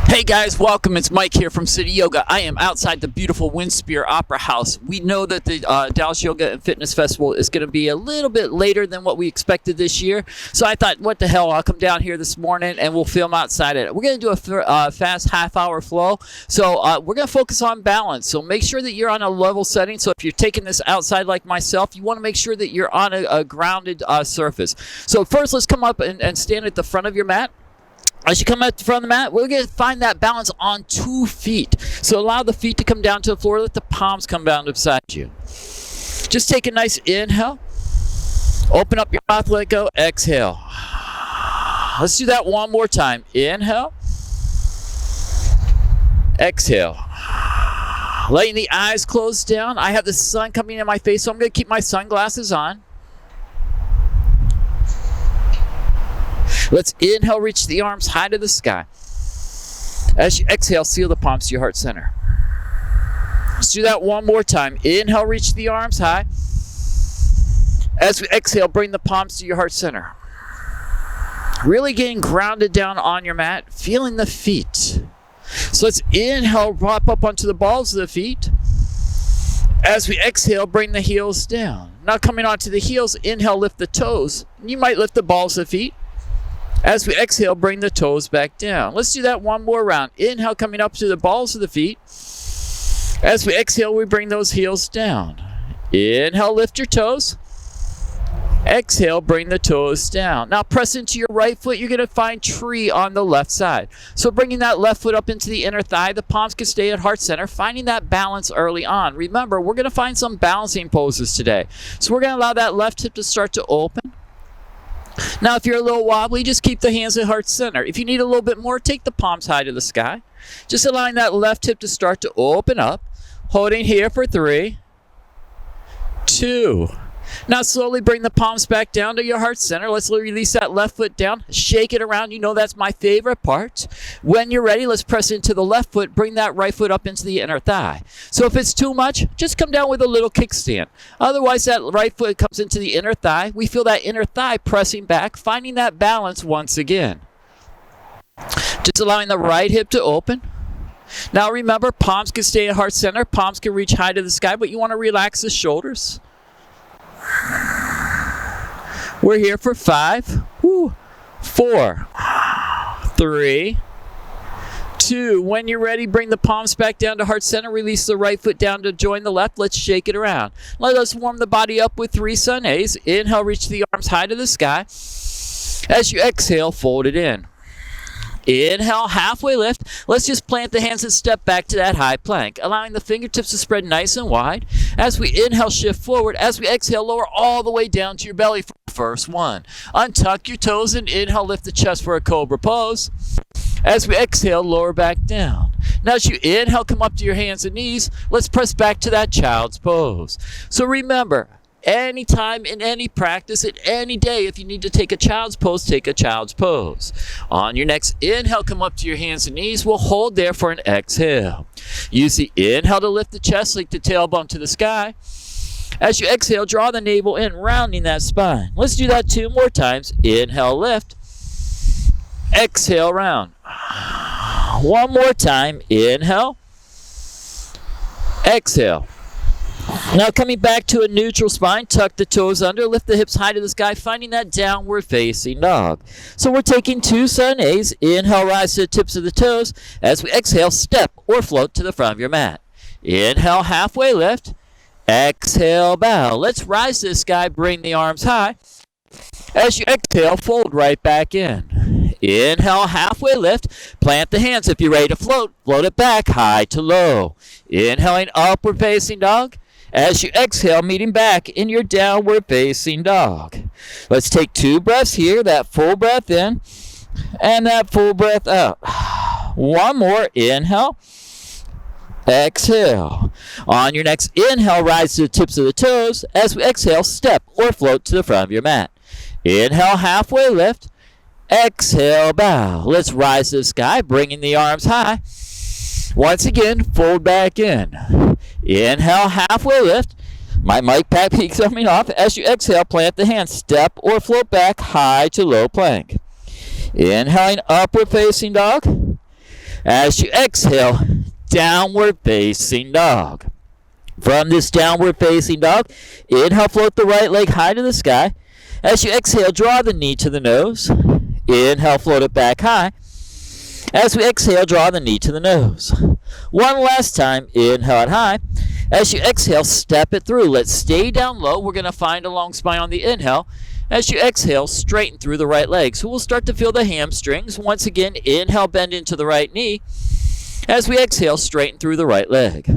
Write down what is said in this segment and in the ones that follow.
Hey guys, welcome. It's Mike here from City Yoga. I am outside the beautiful Windspear Opera House. We know that the Dallas Yoga and Fitness Festival is going to be a little bit later than what we expected this year. So I thought, what the hell, I'll come down here this morning and we'll film outside it. We're going to do a fast half-hour flow. So we're going to focus on balance. So make sure that you're on a level setting. So if you're taking this outside like myself, you want to make sure that you're on a grounded surface. So first, let's come up and stand at the front of your mat. As you come at the front of the mat, we're going to find that balance on 2 feet. So allow the feet to come down to the floor. Let the palms come down beside you. Just take a nice inhale. Open up your mouth, let go. Exhale. Let's do that one more time. Inhale. Exhale. Letting the eyes close down. I have the sun coming in my face, so I'm going to keep my sunglasses on. Let's inhale, reach the arms high to the sky. As you exhale, seal the palms to your heart center. Let's do that one more time. Inhale, reach the arms high. As we exhale, bring the palms to your heart center. Really getting grounded down on your mat, feeling the feet. So let's inhale, pop up onto the balls of the feet. As we exhale, bring the heels down. Now coming onto the heels, inhale, lift the toes. You might lift the balls of the feet. As we exhale, bring the toes back down. Let's do that one more round. Inhale, coming up to the balls of the feet. As we exhale, we bring those heels down. Inhale, lift your toes. Exhale, bring the toes down. Now press into your right foot. You're going to find tree on the left side. So bringing that left foot up into the inner thigh. The palms can stay at heart center. Finding that balance early on. Remember, we're going to find some balancing poses today. So we're going to allow that left hip to start to open. Now, if you're a little wobbly, just keep the hands at heart center. If you need a little bit more, take the palms high to the sky. Just allowing that left hip to start to open up. Holding here for 3, 2. Now, slowly bring the palms back down to your heart center. Let's release that left foot down. Shake it around. You know that's my favorite part. When you're ready, let's press into the left foot. Bring that right foot up into the inner thigh. So if it's too much, just come down with a little kickstand. Otherwise, that right foot comes into the inner thigh. We feel that inner thigh pressing back, finding that balance once again. Just allowing the right hip to open. Now remember, palms can stay at heart center. Palms can reach high to the sky, but you want to relax the shoulders. We're here for 5, 4, 3, 2. When you're ready, bring the palms back down to heart center. Release the right foot down to join the left. Let's shake it around. Let us warm the body up with 3 sun A's. Inhale, reach the arms high to the sky. As you exhale, fold it in. Inhale, halfway lift. Let's just plant the hands and step back to that high plank, allowing the fingertips to spread nice and wide. As we inhale, shift forward. As we exhale, lower all the way down to your belly for the first one. Untuck your toes and inhale, lift the chest for a cobra pose. As we exhale, lower back down. Now as you inhale, come up to your hands and knees. Let's press back to that child's pose. So remember, anytime in any practice, at any day, if you need to take a child's pose, take a child's pose. On your next inhale, come up to your hands and knees. We'll hold there for an exhale. Use the inhale to lift the chest, link the tailbone to the sky. As you exhale, draw the navel in, rounding that spine. Let's do that 2 more times. Inhale, lift. Exhale, round. One more time. Inhale. Exhale. Now coming back to a neutral spine, tuck the toes under, lift the hips high to the sky, finding that downward facing dog. So we're taking 2 sun A's. Inhale, rise to the tips of the toes. As we exhale, step or float to the front of your mat. Inhale, halfway lift. Exhale, bow. Let's rise to the sky, bring the arms high. As you exhale, fold right back in. Inhale, halfway lift. Plant the hands. If you're ready to float, float it back, high to low. Inhaling, upward facing dog. As you exhale, meeting back in your downward facing dog. Let's take 2 breaths here. That full breath in and that full breath out. One more. Inhale. Exhale. On your next inhale, rise to the tips of the toes. As we exhale, step or float to the front of your mat. Inhale, halfway lift. Exhale, bow. Let's rise to the sky, bringing the arms high. Once again, fold back in. Inhale, halfway lift. My mic pack keeps coming off. As you exhale, plant the hands. Step or float back, high to low plank. Inhaling, upward facing dog. As you exhale, downward facing dog. From this downward facing dog, inhale, float the right leg high to the sky. As you exhale, draw the knee to the nose. Inhale, float it back high. As we exhale, draw the knee to the nose. One last time, inhale it high. As you exhale, step it through. Let's stay down low. We're going to find a long spine on the inhale. As you exhale, straighten through the right leg. So we'll start to feel the hamstrings. Once again, inhale, bend into the right knee. As we exhale, straighten through the right leg.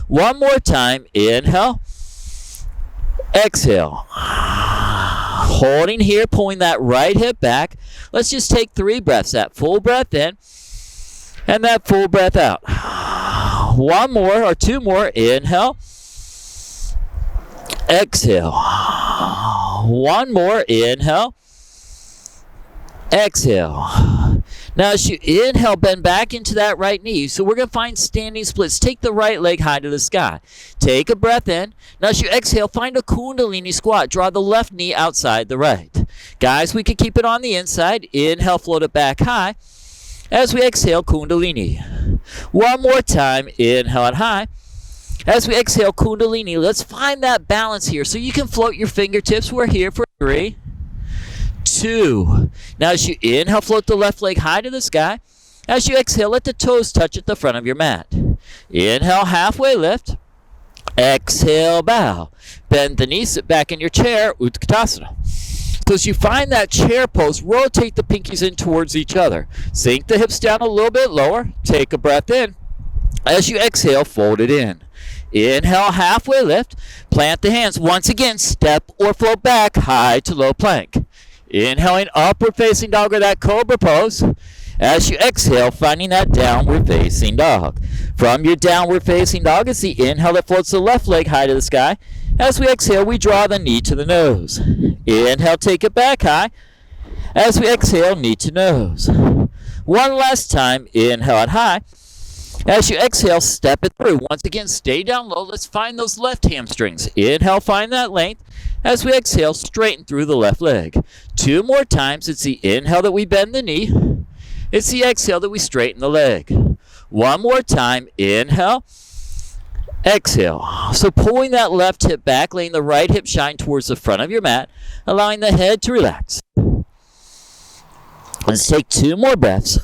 One more time, inhale. Exhale. Holding here, pulling that right hip back. Let's just take 3 breaths. That full breath in and that full breath out. One more or 2 more. Inhale. Exhale. One more. Inhale. Exhale. Now as you inhale, bend back into that right knee. So we're going to find standing splits. Take the right leg high to the sky. Take a breath in. Now as you exhale, find a Kundalini squat. Draw the left knee outside the right. Guys, we can keep it on the inside. Inhale, float it back high. As we exhale, Kundalini. One more time. Inhale it high. As we exhale, Kundalini. Let's find that balance here. So you can float your fingertips. We're here for 3, 2. Now as you inhale, float the left leg high to the sky. As you exhale, let the toes touch at the front of your mat. Inhale, halfway lift. Exhale, bow. Bend the knees, sit back in your chair, Utkatasana. So as you find that chair pose, rotate the pinkies in towards each other. Sink the hips down a little bit lower. Take a breath in. As you exhale, fold it in. Inhale, halfway lift. Plant the hands. Once again, step or float back, high to low plank. Inhaling, upward facing dog or that cobra pose. As you exhale, finding that downward facing dog. From your downward facing dog, it's the inhale that floats the left leg high to the sky. As we exhale, we draw the knee to the nose. Inhale, take it back high. As we exhale, knee to nose. One last time, inhale it high. As you exhale, step it through. Once again, stay down low. Let's find those left hamstrings. Inhale, find that length. As we exhale, straighten through the left leg. 2 more times. It's the inhale that we bend the knee. It's the exhale that we straighten the leg. 1 more time. Inhale. Exhale. So pulling that left hip back, letting the right hip shine towards the front of your mat, allowing the head to relax. Let's take 2 more breaths.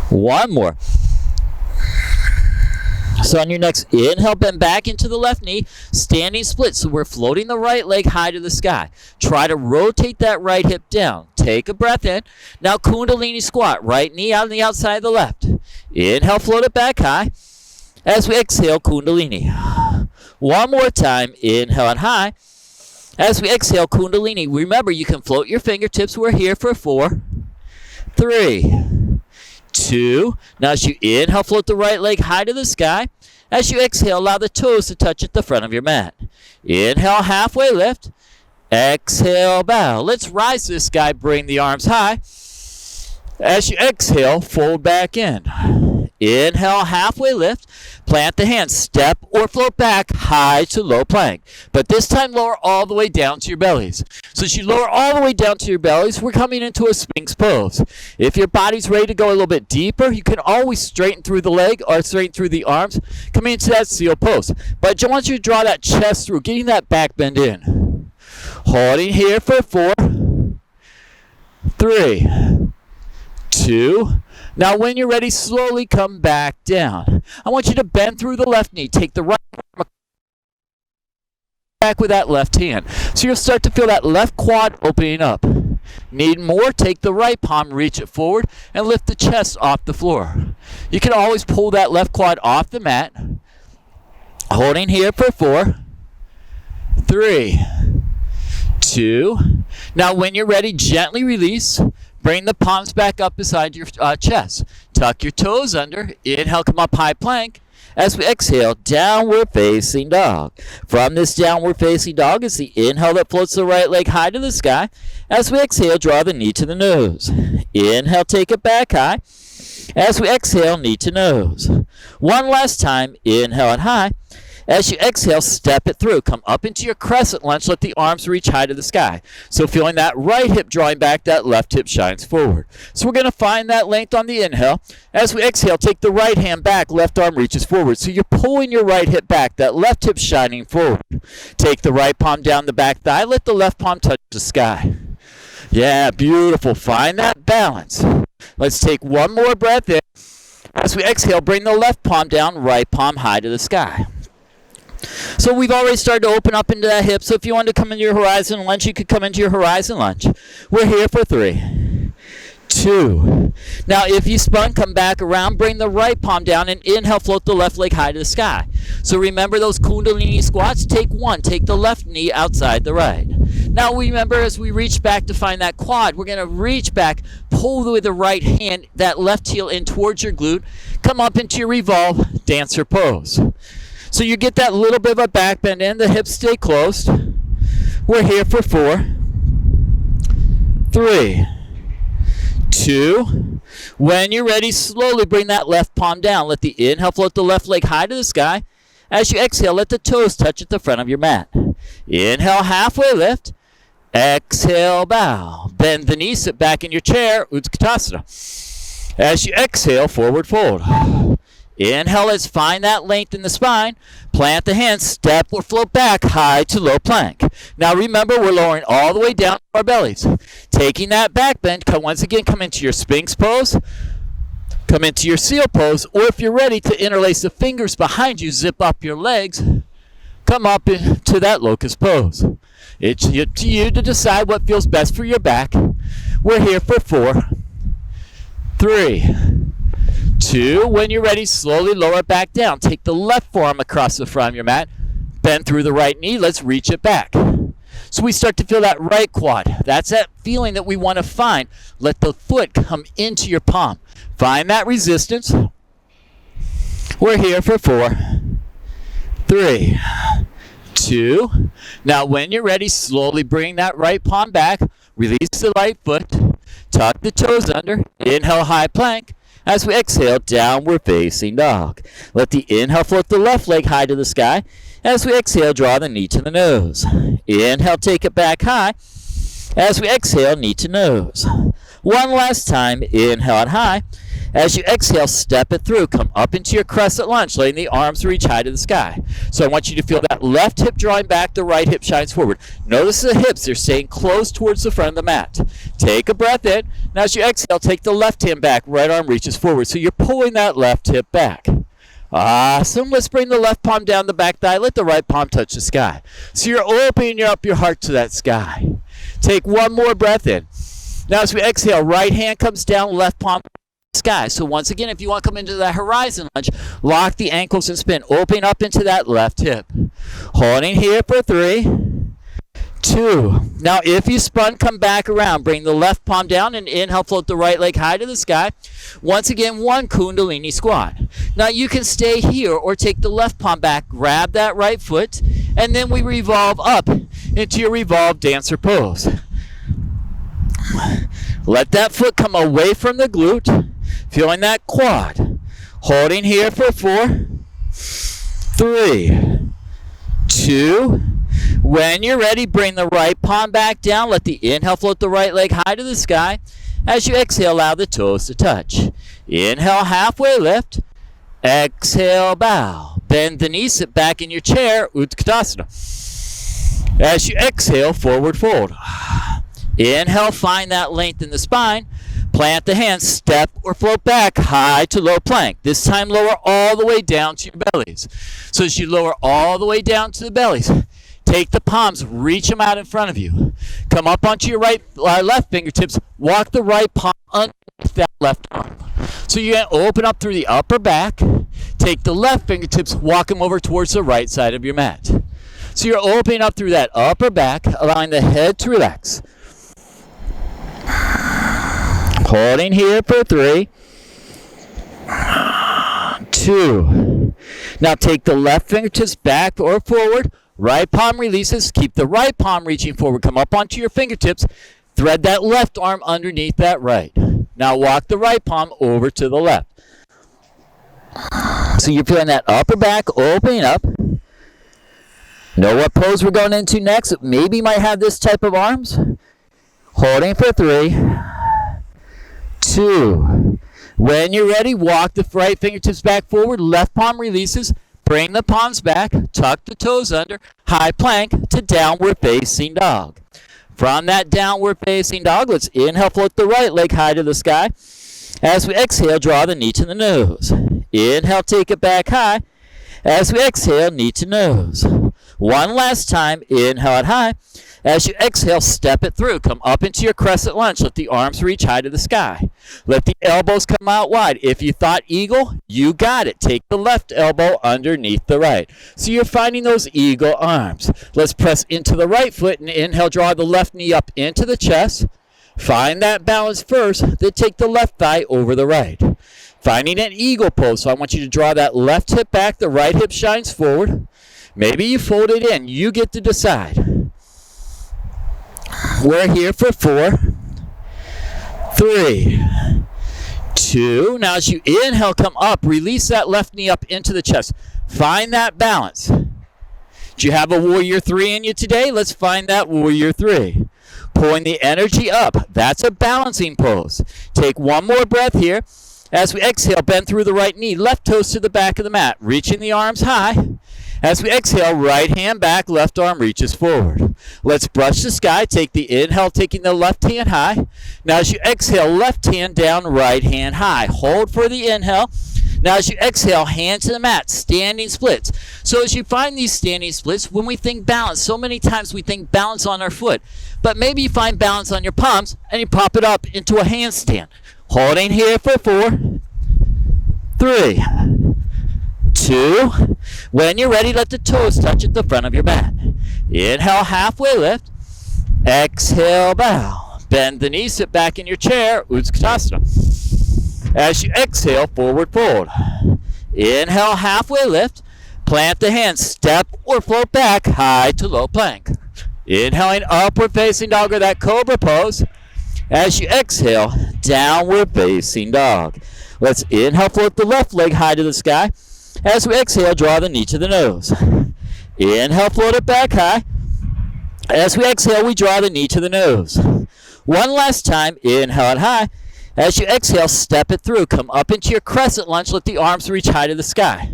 1 more. So on your next inhale, bend back into the left knee, standing split. So we're floating the right leg high to the sky. Try to rotate that right hip down. Take a breath in. Now Kundalini squat. Right knee out on the outside of the left. Inhale, float it back high. As we exhale, Kundalini. 1 more time. Inhale and high. As we exhale, Kundalini. Remember, you can float your fingertips. We're here for 4, 3, 2. Now as you inhale, float the right leg high to the sky. As you exhale, allow the toes to touch at the front of your mat. Inhale, halfway lift. Exhale, bow. Let's rise this guy, bring the arms high. As you exhale, fold back in. Inhale, halfway lift. Plant the hands. Step or float back high to low plank. But this time lower all the way down to your bellies. So as you lower all the way down to your bellies, we're coming into a Sphinx pose. If your body's ready to go a little bit deeper, you can always straighten through the leg or straighten through the arms, coming into that seal pose. But I want you to draw that chest through, getting that back bend in. Holding here for 4, 3, 2. Now when you're ready, slowly come back down. I want you to bend through the left knee. Take the right arm back with that left hand. So you'll start to feel that left quad opening up. Need more? Take the right palm, reach it forward, and lift the chest off the floor. You can always pull that left quad off the mat. Holding here for 4, 3, 2. Now when you're ready, gently release. Bring the palms back up beside your chest. Tuck your toes under. Inhale, come up high plank. As we exhale, downward facing dog. From this downward facing dog is the inhale that floats the right leg high to the sky. As we exhale, draw the knee to the nose. Inhale, take it back high. As we exhale, knee to nose. One last time, inhale and high. As you exhale, step it through. Come up into your crescent lunge. Let the arms reach high to the sky. So feeling that right hip drawing back, that left hip shines forward. So we're going to find that length on the inhale. As we exhale, take the right hand back, left arm reaches forward. So you're pulling your right hip back, that left hip shining forward. Take the right palm down the back thigh. Let the left palm touch the sky. Yeah, beautiful. Find that balance. Let's take one more breath in. As we exhale, bring the left palm down, right palm high to the sky. So we've already started to open up into that hip. So if you want to come into your horizon lunge, you could come into your horizon lunge. We're here for 3, 2. Now if you spun, come back around, bring the right palm down, and inhale, float the left leg high to the sky. So remember those Kundalini squats. Take 1. Take the left knee outside the right. Now remember, as we reach back to find that quad, we're going to reach back, pull with the right hand, that left heel in towards your glute. Come up into your revolve, dancer pose. So you get that little bit of a back bend in, the hips stay closed. We're here for 4, 3, 2. When you're ready, slowly bring that left palm down. Let the inhale float the left leg high to the sky. As you exhale, let the toes touch at the front of your mat. Inhale, halfway lift. Exhale, bow. Bend the knees, sit back in your chair, Utkatasana. As you exhale, forward fold. Inhale, let's find that length in the spine. Plant the hands, step or float back, high to low plank. Now remember, we're lowering all the way down to our bellies. Taking that back bend, once again, come into your Sphinx pose. Come into your seal pose, or if you're ready to interlace the fingers behind you, zip up your legs, come up into that locust pose. It's up to you to decide what feels best for your back. We're here for 4, 3, 2. When you're ready, slowly lower it back down. Take the left forearm across the front of your mat. Bend through the right knee. Let's reach it back. So we start to feel that right quad. That's that feeling that we want to find. Let the foot come into your palm. Find that resistance. We're here for 4, 3, 2. Now when you're ready, slowly bring that right palm back. Release the right foot. Tuck the toes under. Inhale, high plank. As we exhale, downward facing dog. Let the inhale float the left leg high to the sky. As we exhale, draw the knee to the nose. Inhale, take it back high. As we exhale, knee to nose. One last time, inhale it high. As you exhale, step it through. Come up into your crescent lunge, letting the arms reach high to the sky. So I want you to feel that left hip drawing back, the right hip shines forward. Notice the hips, they're staying close towards the front of the mat. Take a breath in. Now as you exhale, take the left hand back, right arm reaches forward. So you're pulling that left hip back. Awesome. Let's bring the left palm down the back thigh. Let the right palm touch the sky. So you're opening up your heart to that sky. Take one more breath in. Now as we exhale, right hand comes down, left palm sky. So once again, if you want to come into that horizon lunge, lock the ankles and spin. Open up into that left hip. Holding here for 3, 2. Now if you spun, come back around. Bring the left palm down and inhale, float the right leg high to the sky. Once again, 1 Kundalini squat. Now you can stay here or take the left palm back, grab that right foot, and then we revolve up into your revolve dancer pose. Let that foot come away from the glute. Feeling that quad. Holding here for 4, 3, 2. When you're ready, bring the right palm back down. Let the inhale float the right leg high to the sky. As you exhale, allow the toes to touch. Inhale, halfway lift. Exhale, bow. Bend the knees, sit back in your chair, Utkatasana. As you exhale, forward fold. Inhale, find that length in the spine. Plant the hands, step or float back, high to low plank. This time lower all the way down to your bellies. So as you lower all the way down to the bellies, take the palms, reach them out in front of you. Come up onto your left fingertips, walk the right palm underneath that left arm. So you're going to open up through the upper back, take the left fingertips, walk them over towards the right side of your mat. So you're opening up through that upper back, allowing the head to relax. Holding here for 3, 2. Now take the left fingertips back or forward. Right palm releases. Keep the right palm reaching forward. Come up onto your fingertips. Thread that left arm underneath that right. Now walk the right palm over to the left. So you're feeling that upper back opening up. Know what pose we're going into next? Maybe might have this type of arms. Holding for 3, 2. When you're ready, walk the right fingertips back forward. Left palm releases. Bring the palms back. Tuck the toes under. High plank to downward facing dog. From that downward facing dog, let's inhale, float the right leg high to the sky. As we exhale, draw the knee to the nose. Inhale, take it back high. As we exhale, knee to nose. One last time, inhale it high. As you exhale, step it through. Come up into your crescent lunge. Let the arms reach high to the sky. Let the elbows come out wide. If you thought eagle, you got it. Take the left elbow underneath the right. So you're finding those eagle arms. Let's press into the right foot and inhale, draw the left knee up into the chest. Find that balance first, then take the left thigh over the right. Finding an eagle pose. So I want you to draw that left hip back, the right hip shines forward. Maybe you fold it in. You get to decide. We're here for 4, 3, 2. Now as you inhale, come up. Release that left knee up into the chest. Find that balance. Do you have a warrior 3 in you today? Let's find that warrior 3. Pulling the energy up. That's a balancing pose. Take one more breath here. As we exhale, bend through the right knee. Left toes to the back of the mat. Reaching the arms high. As we exhale, right hand back, left arm reaches forward. Let's brush the sky. Take the inhale, taking the left hand high. Now as you exhale, left hand down, right hand high. Hold for the inhale. Now as you exhale, hand to the mat, standing splits. So as you find these standing splits, when we think balance, so many times we think balance on our foot. But maybe you find balance on your palms and you pop it up into a handstand. Holding here for 4, 3, 2. When you're ready, let the toes touch at the front of your mat. Inhale, halfway lift. Exhale, bow. Bend the knees, sit back in your chair, Utkatasana. As you exhale, forward fold. Inhale, halfway lift. Plant the hands, step or float back, high to low plank. Inhaling, upward facing dog or that cobra pose. As you exhale, downward facing dog. Let's inhale, float the left leg high to the sky. As we exhale, draw the knee to the nose. Inhale, float it back high. As we exhale, we draw the knee to the nose. One last time, inhale it high. As you exhale, step it through. Come up into your crescent lunge. Let the arms reach high to the sky.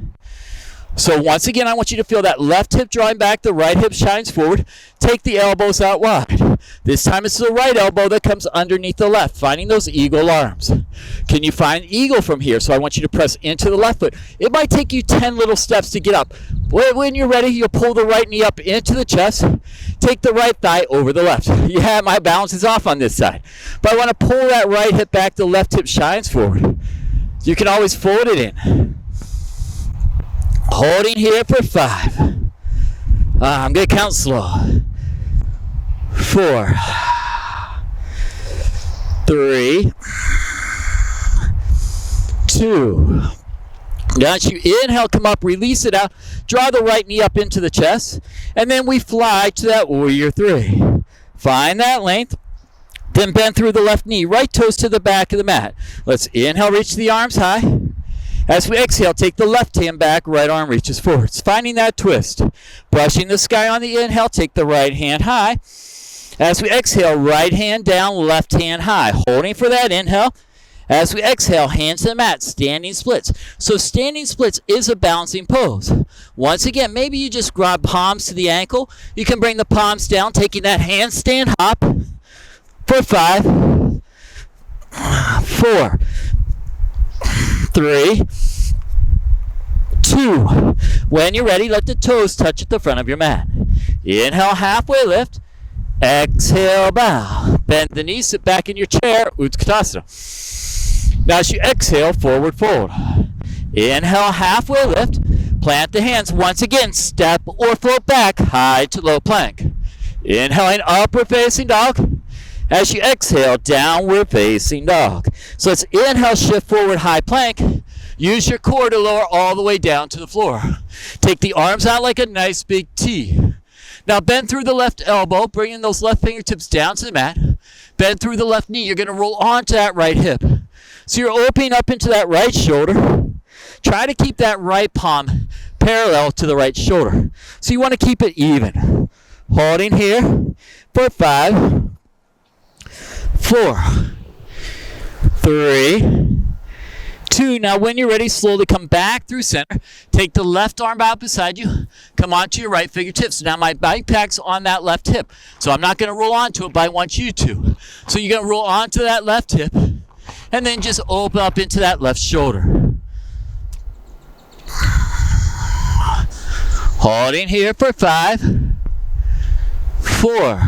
So once again, I want you to feel that left hip drawing back, the right hip shines forward. Take the elbows out wide. This time it's the right elbow that comes underneath the left, finding those eagle arms. Can you find eagle from here? So I want you to press into the left foot. It might take you 10 little steps to get up. When you're ready, you'll pull the right knee up into the chest. Take the right thigh over the left. Yeah, my balance is off on this side. But I want to pull that right hip back, the left hip shines forward. You can always fold it in. Holding here for 5. I'm going to count slow. 4, 3, 2. Now as you inhale, come up, release it out. Draw the right knee up into the chest. And then we fly to that warrior 3. Find that length. Then bend through the left knee. Right toes to the back of the mat. Let's inhale, reach the arms high. As we exhale, take the left hand back, right arm reaches forwards. Finding that twist. Brushing the sky on the inhale, take the right hand high. As we exhale, right hand down, left hand high. Holding for that inhale. As we exhale, hands to the mat, standing splits. So standing splits is a balancing pose. Once again, maybe you just grab palms to the ankle. You can bring the palms down, taking that handstand hop for 5, 4, 3, 2. When you're ready, let the toes touch at the front of your mat. Inhale, halfway lift. Exhale, bow. Bend the knees, sit back in your chair, Utkatasana. Now as you exhale, forward fold. Inhale, halfway lift. Plant the hands. Once again, step or float back, high to low plank. Inhaling, upward facing dog. As you exhale, downward facing dog. So let's inhale, shift forward, high plank. Use your core to lower all the way down to the floor. Take the arms out like a nice big T. Now bend through the left elbow, bringing those left fingertips down to the mat. Bend through the left knee. You're going to roll onto that right hip. So you're opening up into that right shoulder. Try to keep that right palm parallel to the right shoulder. So you want to keep it even. Holding here for 5, 4, 3, 2. Now when you're ready, slowly come back through center. Take the left arm out beside you. Come onto your right fingertips. Now my backpack's on that left hip. So I'm not going to roll onto it, but I want you to. So you're going to roll onto that left hip. And then just open up into that left shoulder. Holding here for 5, 4,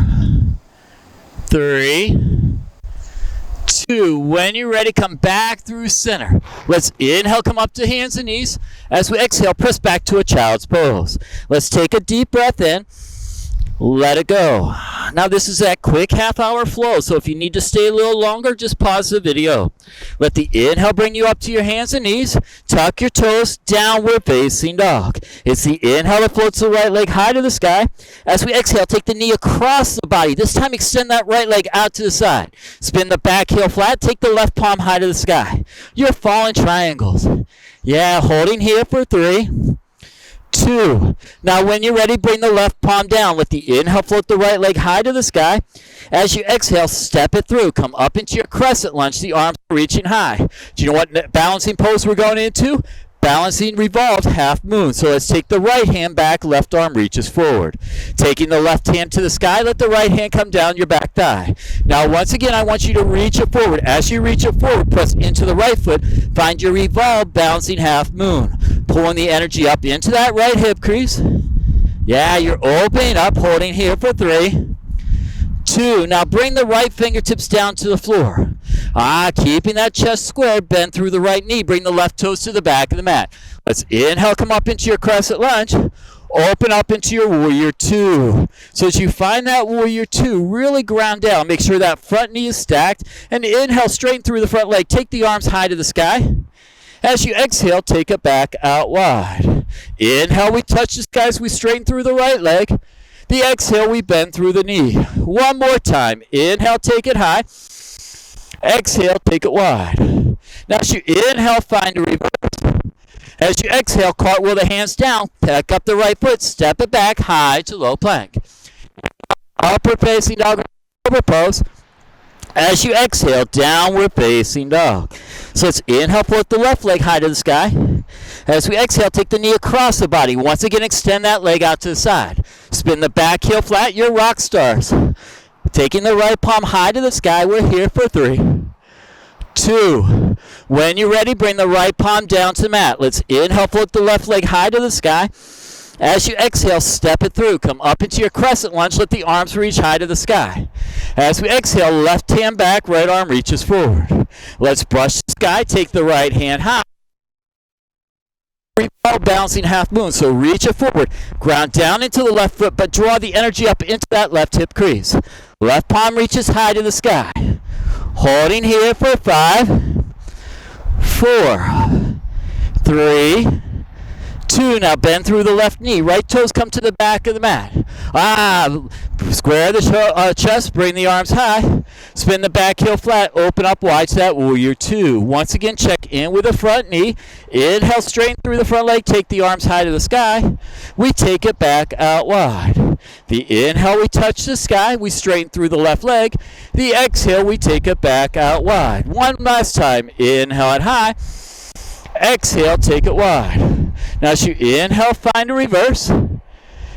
3, 2. When you're ready, come back through center. Let's inhale, come up to hands and knees. As we exhale, press back to a child's pose. Let's take a deep breath in. Let it go. Now this is that quick half-hour flow, so if you need to stay a little longer, just pause the video. Let the inhale bring you up to your hands and knees. Tuck your toes, downward facing dog. It's the inhale that floats the right leg high to the sky. As we exhale, take the knee across the body. This time extend that right leg out to the side. Spin the back heel flat, take the left palm high to the sky. You're falling triangles. Yeah, holding here for 3, 2. Now when you're ready, bring the left palm down. Let the inhale float the right leg high to the sky. As you exhale, step it through. Come up into your crescent lunge, the arms reaching high. Do you know what balancing pose we're going into? Balancing revolved half moon. So let's take the right hand back, left arm reaches forward. Taking the left hand to the sky, let the right hand come down your back thigh. Now once again, I want you to reach it forward. As you reach it forward, press into the right foot. Find your revolved balancing half moon. Pulling the energy up into that right hip crease. Yeah, you're opening up, holding here for 3, 2. Now bring the right fingertips down to the floor. Keeping that chest square, bend through the right knee. Bring the left toes to the back of the mat. Let's inhale, come up into your crescent lunge. Open up into your warrior 2. So as you find that warrior 2, really ground down. Make sure that front knee is stacked. And inhale, straighten through the front leg. Take the arms high to the sky. As you exhale, take it back out wide. Inhale, we touch the sky as we straighten through the right leg. The exhale, we bend through the knee. One more time. Inhale, take it high. Exhale, take it wide. Now as you inhale, find a reverse. As you exhale, cartwheel the hands down. Pick up the right foot. Step it back high to low plank. Upward facing dog over pose. As you exhale, downward facing dog. So let's inhale, float the left leg high to the sky. As we exhale, take the knee across the body. Once again, extend that leg out to the side. Spin the back heel flat, you're rock stars. Taking the right palm high to the sky, we're here for 3, 2. When you're ready, bring the right palm down to the mat. Let's inhale, float the left leg high to the sky. As you exhale, step it through. Come up into your crescent lunge. Let the arms reach high to the sky. As we exhale, left hand back, right arm reaches forward. Let's brush the sky. Take the right hand high. Balancing half moon. So reach it forward. Ground down into the left foot, but draw the energy up into that left hip crease. Left palm reaches high to the sky. Holding here for 5, 4, 3, 2. Now bend through the left knee. Right toes come to the back of the mat. Square the chest. Bring the arms high. Spin the back heel flat. Open up wide to that warrior 2. Once again, check in with the front knee. Inhale, straighten through the front leg. Take the arms high to the sky. We take it back out wide. The inhale, we touch the sky. We straighten through the left leg. The exhale, we take it back out wide. One last time. Inhale it high. Exhale, take it wide. Now as you inhale, find a reverse.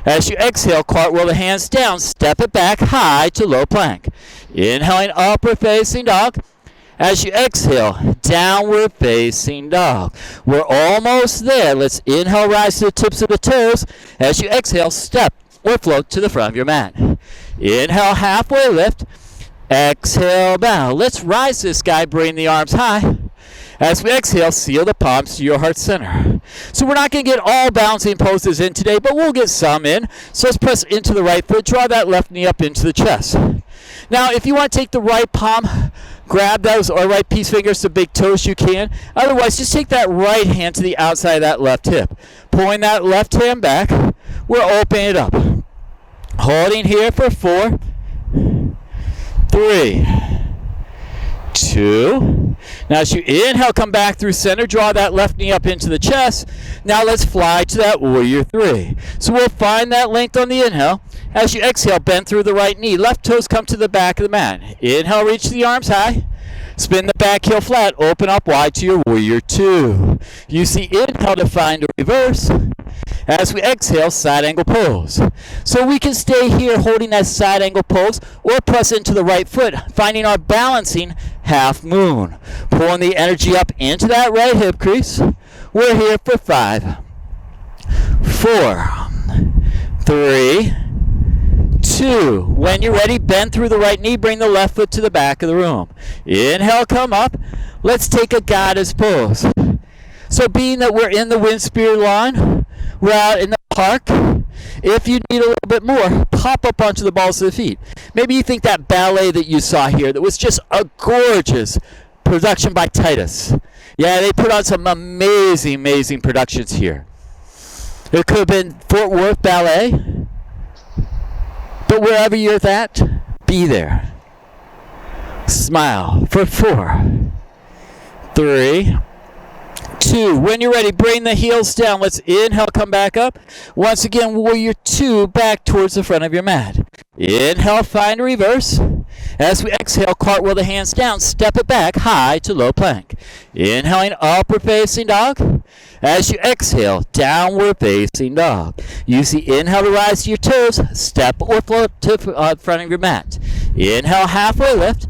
As you exhale, cartwheel the hands down. Step it back high to low plank. Inhaling, upward facing dog. As you exhale, downward facing dog. We're almost there. Let's inhale, rise to the tips of the toes. As you exhale, step or float to the front of your mat. Inhale, halfway lift. Exhale, bow. Let's rise this guy. Bring the arms high. As we exhale, seal the palms to your heart center. So we're not going to get all balancing poses in today, but we'll get some in. So let's press into the right foot. Draw that left knee up into the chest. Now, if you want to take the right palm, grab those or right peace fingers to big toes, you can. Otherwise, just take that right hand to the outside of that left hip. Pulling that left hand back, we're opening it up. Holding here for 4, 3, 2. Now as you inhale, come back through center, draw that left knee up into the chest. Now let's fly to that warrior 3. So we'll find that length on the inhale. As you exhale, bend through the right knee. Left toes come to the back of the mat. Inhale, reach the arms high. Spin the back heel flat, open up wide to your warrior 2. Use the inhale to find a reverse. As we exhale, side angle pose. So we can stay here holding that side angle pose or press into the right foot, finding our balancing half moon. Pulling the energy up into that right hip crease. We're here for 5, 4, 3, 2. When you're ready, bend through the right knee, bring the left foot to the back of the room. Inhale, come up. Let's take a goddess pose. So being that we're in the wind spirit line, we're out in the park. If you need a little bit more, pop up onto the balls of the feet. Maybe you think that ballet that you saw here that was just a gorgeous production by Titus. Yeah, they put on some amazing, amazing productions here. It could have been Fort Worth Ballet. But wherever you're at, be there. Smile for 4, 3, 2. When you're ready, bring the heels down. Let's inhale, come back up. Once again, warrior 2, back towards the front of your mat. Inhale, find a reverse. As we exhale, cartwheel the hands down, step it back, high to low plank. Inhaling, upward facing dog. As you exhale, downward facing dog. Use the inhale to rise to your toes, step or float to front of your mat. Inhale, halfway lift.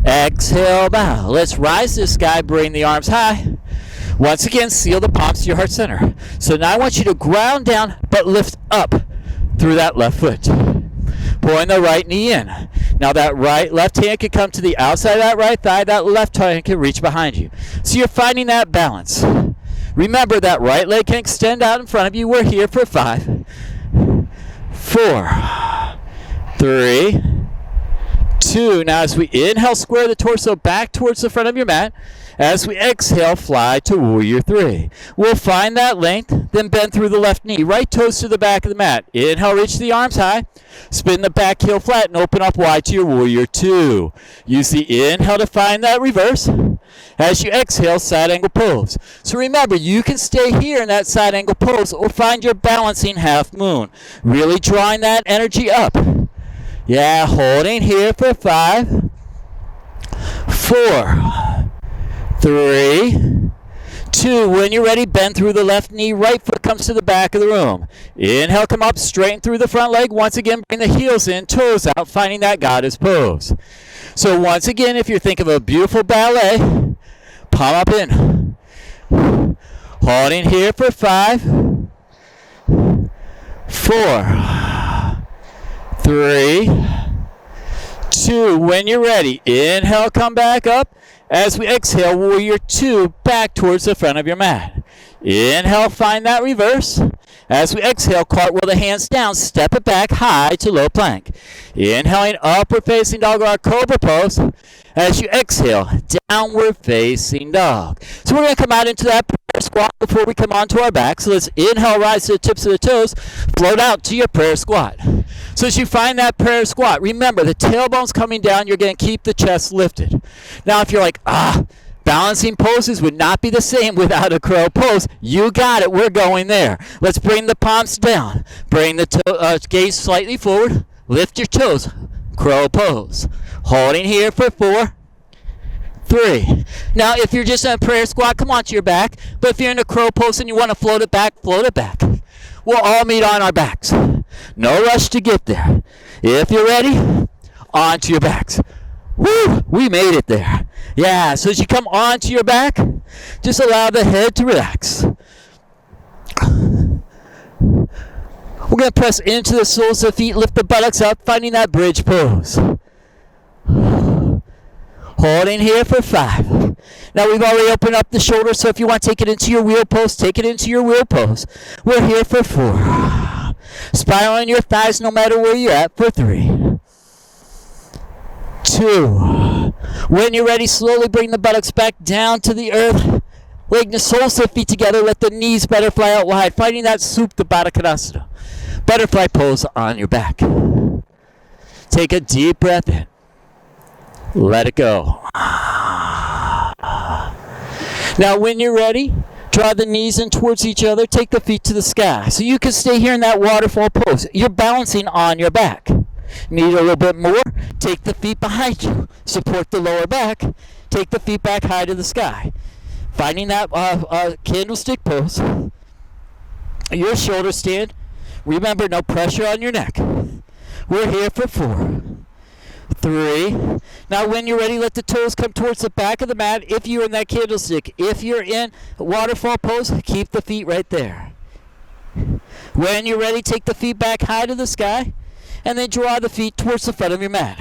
Exhale, bow. Let's rise this guy, bring the arms high. Once again, seal the palms to your heart center. So now I want you to ground down, but lift up through that left foot. Pulling the right knee in. Now that left hand can come to the outside of that right thigh. That left hand can reach behind you. So you're finding that balance. Remember that right leg can extend out in front of you. We're here for 5, 4, 3, 2. Now as we inhale, square the torso back towards the front of your mat. As we exhale, fly to warrior 3. We'll find that length, then bend through the left knee. Right toes to the back of the mat. Inhale, reach the arms high. Spin the back heel flat and open up wide to your warrior 2. Use the inhale to find that reverse. As you exhale, side angle pose. So remember, you can stay here in that side angle pose or find your balancing half moon. Really drawing that energy up. Yeah, holding here for 5, 4, 3, 2. When you're ready, bend through the left knee. Right foot comes to the back of the room. Inhale, come up, straighten through the front leg. Once again, bring the heels in, toes out, finding that goddess pose. So once again, if you think of a beautiful ballet, palm up in. Holding here for 5, 4, 3, 2. When you're ready, inhale, come back up. As we exhale, warrior 2, back towards the front of your mat. Inhale, find that reverse. As we exhale, cartwheel the hands down, step it back, high to low plank. Inhaling, upward facing dog or cobra pose. As you exhale, downward facing dog. So we're going to come out into that prayer squat before we come onto our back. So let's inhale, rise to the tips of the toes, float out to your prayer squat. So as you find that prayer squat, remember the tailbone's coming down, you're going to keep the chest lifted. Now if you're like, balancing poses would not be the same without a crow pose, you got it, we're going there. Let's bring the palms down, bring the gaze slightly forward, lift your toes, crow pose. Holding here for 4, 3. Now if you're just in a prayer squat, come onto your back. But if you're in a crow pose and you want to float it back, float it back. We'll all meet on our backs. No rush to get there. If you're ready, onto your backs. Woo! We made it there. Yeah, so as you come onto your back, just allow the head to relax. We're going to press into the soles of the feet, lift the buttocks up, finding that bridge pose. Holding here for 5. Now we've already opened up the shoulders, so if you want to take it into your wheel pose, take it into your wheel pose. We're here for 4. Spiraling your thighs no matter where you're at for 3, 2. When you're ready, slowly bring the buttocks back down to the earth. Leg the soles of the feet together, let the knees butterfly out wide, finding that Supta Baddha Konasana. Butterfly pose on your back. Take a deep breath in. Let it go. Now when you're ready, draw the knees in towards each other. Take the feet to the sky. So you can stay here in that waterfall pose. You're balancing on your back. Need a little bit more? Take the feet behind you. Support the lower back. Take the feet back high to the sky. Finding that candlestick pose. Your shoulder stand. Remember, no pressure on your neck. We're here for 4, 3. Now when you're ready, let the toes come towards the back of the mat if you're in that candlestick. If you're in waterfall pose, keep the feet right there. When you're ready, take the feet back high to the sky and then draw the feet towards the front of your mat.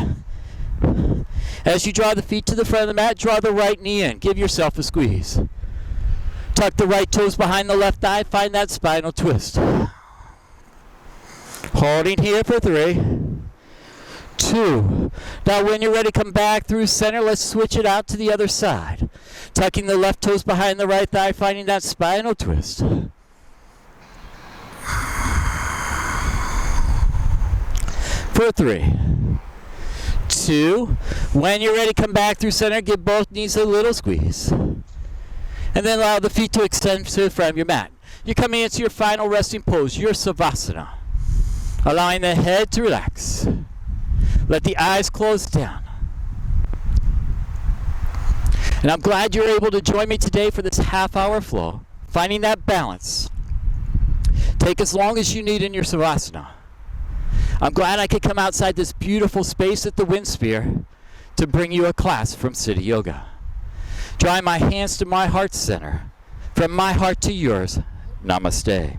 As you draw the feet to the front of the mat, draw the right knee in. Give yourself a squeeze. Tuck the right toes behind the left thigh. Find that spinal twist. Holding here for 3, 2. Now when you're ready, come back through center. Let's switch it out to the other side. Tucking the left toes behind the right thigh, finding that spinal twist. For 3, 2. When you're ready, come back through center. Give both knees a little squeeze. And then allow the feet to extend to the front of your mat. You're coming into your final resting pose, your Savasana. Allowing the head to relax. Let the eyes close down. And I'm glad you're able to join me today for this half-hour flow. Finding that balance. Take as long as you need in your Savasana. I'm glad I could come outside this beautiful space at the WindSphere to bring you a class from City Yoga. Drawing my hands to my heart center. From my heart to yours, namaste.